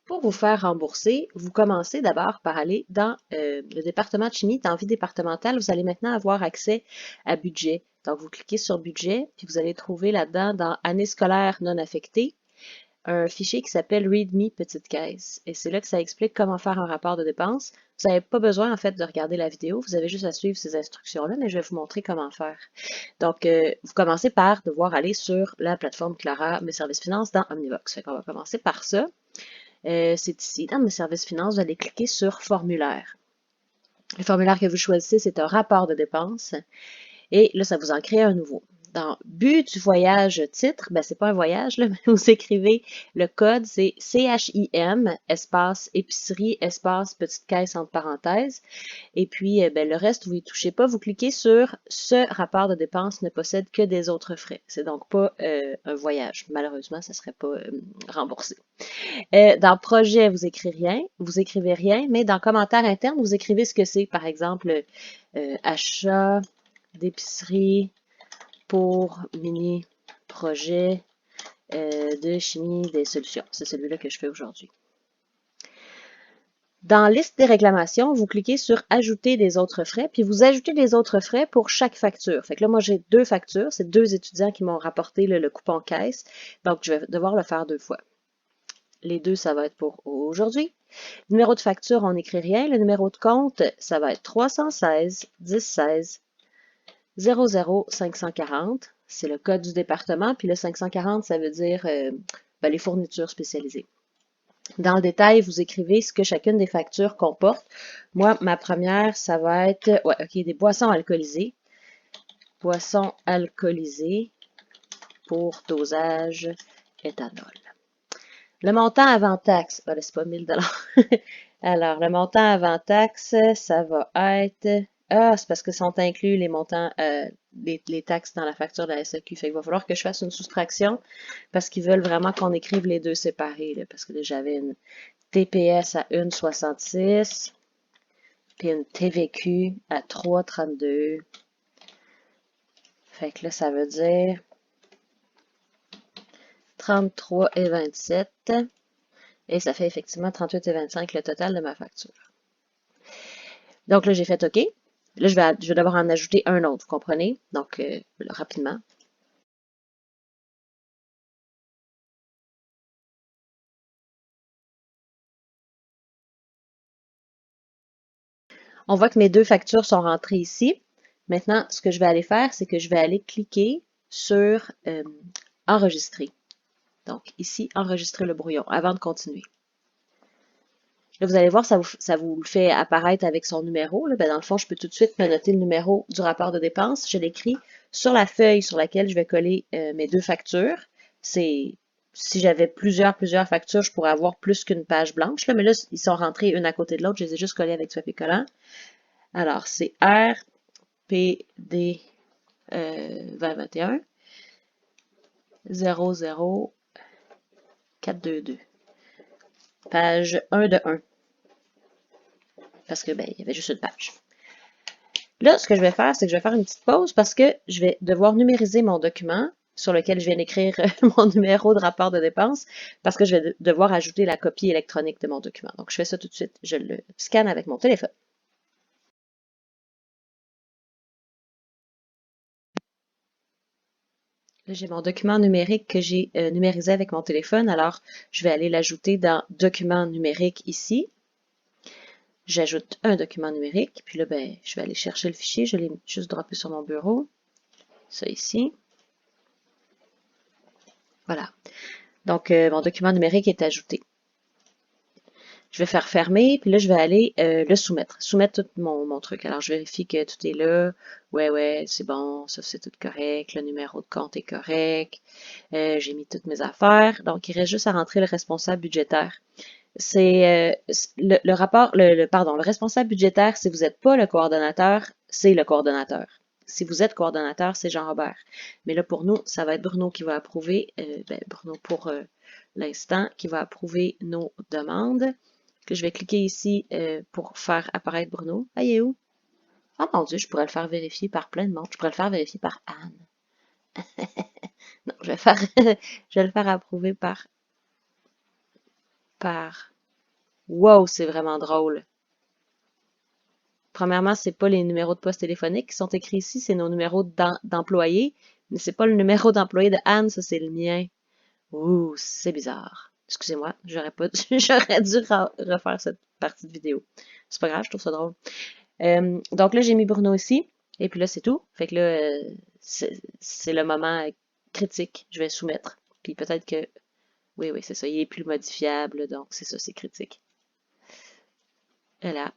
Pour vous faire rembourser, vous commencez d'abord par aller dans le département de chimie, dans Vie départementale. Vous allez maintenant avoir accès à budget. Donc, vous cliquez sur budget, puis vous allez trouver là-dedans, dans année scolaire non affectée, un fichier qui s'appelle README petite caisse. Et c'est là que ça explique comment faire un rapport de dépenses. Vous n'avez pas besoin, en fait, de regarder la vidéo. Vous avez juste à suivre ces instructions-là, mais je vais vous montrer comment faire. Donc, vous commencez par devoir aller sur la plateforme Clara, Mes services finances dans Omnivox. Fait qu'on va commencer par ça. C'est ici, dans mes services finances, vous allez cliquer sur formulaire. Le formulaire que vous choisissez, c'est un rapport de dépenses. Et là, ça vous en crée un nouveau. Dans but du voyage titre, ben, c'est pas un voyage, là, mais vous écrivez le code, c'est CHIM, espace épicerie, espace petite caisse entre parenthèses. Et puis, ben, le reste, vous y touchez pas. Vous cliquez sur ce rapport de dépenses ne possède que des autres frais. C'est donc pas un voyage. Malheureusement, ça serait pas remboursé. Dans projet, vous écrivez rien, mais dans commentaire interne, vous écrivez ce que c'est. Par exemple, achat d'épicerie pour mini projet de chimie des solutions. C'est celui-là que je fais aujourd'hui. Dans liste des réclamations, vous cliquez sur ajouter des autres frais, puis vous ajoutez des autres frais pour chaque facture. Fait que là, moi, j'ai deux factures. C'est deux étudiants qui m'ont rapporté le coupon caisse. Donc, je vais devoir le faire deux fois. Les deux, ça va être pour aujourd'hui. Numéro de facture, on n'écrit rien. Le numéro de compte, ça va être 316 1016 00 540. C'est le code du département. Puis le 540, ça veut dire ben, les fournitures spécialisées. Dans le détail, vous écrivez ce que chacune des factures comporte. Moi, ma première, ça va être des boissons alcoolisées. Boissons alcoolisées pour dosage éthanol. Le montant avant taxe, voilà, c'est pas 1000 $. Alors, le montant avant taxe, ça va être... Ah, c'est parce que sont inclus les montants, les taxes dans la facture de la SAQ. Fait qu'il va falloir que je fasse une soustraction parce qu'ils veulent vraiment qu'on écrive les deux séparés. Là, parce que là, j'avais une TPS à 1,66 puis une TVQ à 3,32. Fait que là, ça veut dire 33,27. Et ça fait effectivement 38,25 le total de ma facture. Donc là, j'ai fait OK. Là, je vais devoir en ajouter un autre, vous comprenez? Donc, rapidement. On voit que mes deux factures sont rentrées ici. Maintenant, ce que je vais aller faire, c'est que je vais aller cliquer sur Enregistrer. Donc, ici, enregistrer le brouillon avant de continuer. Là, vous allez voir, ça vous le fait apparaître avec son numéro. Là. Ben, dans le fond, je peux tout de suite me noter le numéro du rapport de dépenses. Je l'écris sur la feuille sur laquelle je vais coller mes deux factures. Si j'avais plusieurs factures, je pourrais avoir plus qu'une page blanche. Là, mais là, ils sont rentrés une à côté de l'autre. Je les ai juste collés avec du papier collant. Alors, c'est RPD 2021 00 422. Page 1 de 1. Parce que, ben, il y avait juste une page. Là, ce que je vais faire, c'est que je vais faire une petite pause parce que je vais devoir numériser mon document sur lequel je viens d'écrire mon numéro de rapport de dépenses parce que je vais devoir ajouter la copie électronique de mon document. Donc, je fais ça tout de suite. Je le scanne avec mon téléphone. Là, j'ai mon document numérique que j'ai numérisé avec mon téléphone. Alors, je vais aller l'ajouter dans Document numérique ici. J'ajoute un document numérique. Puis là, ben, je vais aller chercher le fichier. Je l'ai juste droppé sur mon bureau. Ça ici. Voilà. Donc, mon document numérique est ajouté. Je vais faire fermer, puis là, je vais aller le soumettre. Soumettre tout mon truc. Alors, je vérifie que tout est là. Ouais, c'est bon. Ça, c'est tout correct. Le numéro de compte est correct. J'ai mis toutes mes affaires. Donc, il reste juste à rentrer le responsable budgétaire. C'est le rapport, pardon, le responsable budgétaire, si vous n'êtes pas le coordonnateur, c'est le coordonnateur. Si vous êtes coordonnateur, c'est Jean-Robert. Mais là, pour nous, ça va être Bruno qui va approuver, Bruno pour l'instant, qui va approuver nos demandes. Que je vais cliquer ici pour faire apparaître Bruno. Ah, il est où? Oh mon Dieu, je pourrais le faire vérifier par plein de monde. Je pourrais le faire vérifier par Anne. Non, je vais le faire approuver par Wow, c'est vraiment drôle. Premièrement, c'est pas les numéros de poste téléphoniques qui sont écrits ici, c'est nos numéros d'employés. Mais c'est pas le numéro d'employé de Anne, ça c'est le mien. Ouh, c'est bizarre. Excusez-moi, j'aurais pas, j'aurais dû refaire cette partie de vidéo. C'est pas grave, je trouve ça drôle. Donc là, j'ai mis Bruno ici, et puis là, c'est tout. Fait que là, c'est le moment critique. Je vais soumettre. Puis peut-être que, oui, oui, c'est ça, il est plus modifiable, donc c'est ça, c'est critique. Voilà.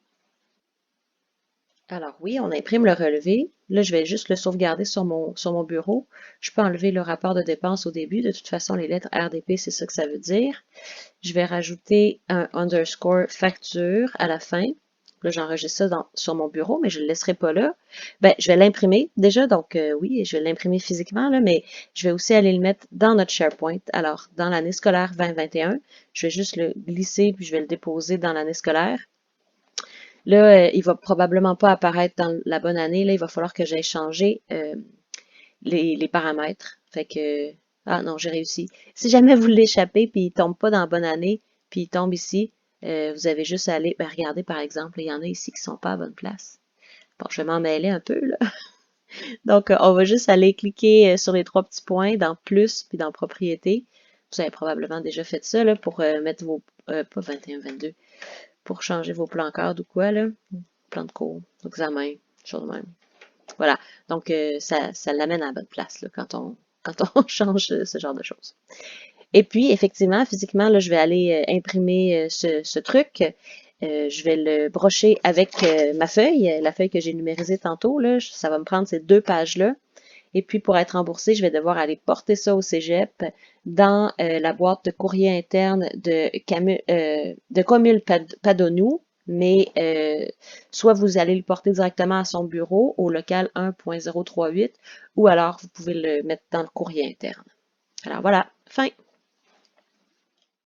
Alors oui, on imprime le relevé. Là, je vais juste le sauvegarder sur mon bureau. Je peux enlever le rapport de dépenses au début. De toute façon, les lettres RDP, c'est ça que ça veut dire. Je vais rajouter un underscore facture à la fin. Là, j'enregistre ça sur mon bureau, mais je ne le laisserai pas là. Ben, je vais l'imprimer déjà, donc oui, je vais l'imprimer physiquement, là, mais je vais aussi aller le mettre dans notre SharePoint. Alors, dans l'année scolaire 2021, je vais juste le glisser, puis je vais le déposer dans l'année scolaire. Là, il va probablement pas apparaître dans la bonne année. Là, il va falloir que j'aille changer les paramètres. Fait que, ah non, j'ai réussi. Si jamais vous l'échappez puis il tombe pas dans la bonne année, puis il tombe ici, vous avez juste à aller, ben regardez par exemple, il y en a ici qui sont pas à bonne place. Bon, je vais m'en mêler un peu là. Donc, on va juste aller cliquer sur les trois petits points dans plus puis dans propriété. Vous avez probablement déjà fait ça là pour mettre vos, pas 21, 22, pour changer vos plans cadres ou quoi là, plan de cours, examen, chose de même. Voilà. Donc, ça l'amène à la bonne place là, quand on change ce genre de choses. Et puis, effectivement, physiquement, là, je vais aller imprimer ce truc. Je vais le brocher avec ma feuille, la feuille que j'ai numérisée tantôt. Là, ça va me prendre ces deux pages-là. Et puis, pour être remboursé, je vais devoir aller porter ça au cégep dans la boîte de courrier interne de Comul Padonou. Mais soit vous allez le porter directement à son bureau, au local 1.038, ou alors vous pouvez le mettre dans le courrier interne. Alors voilà, fin.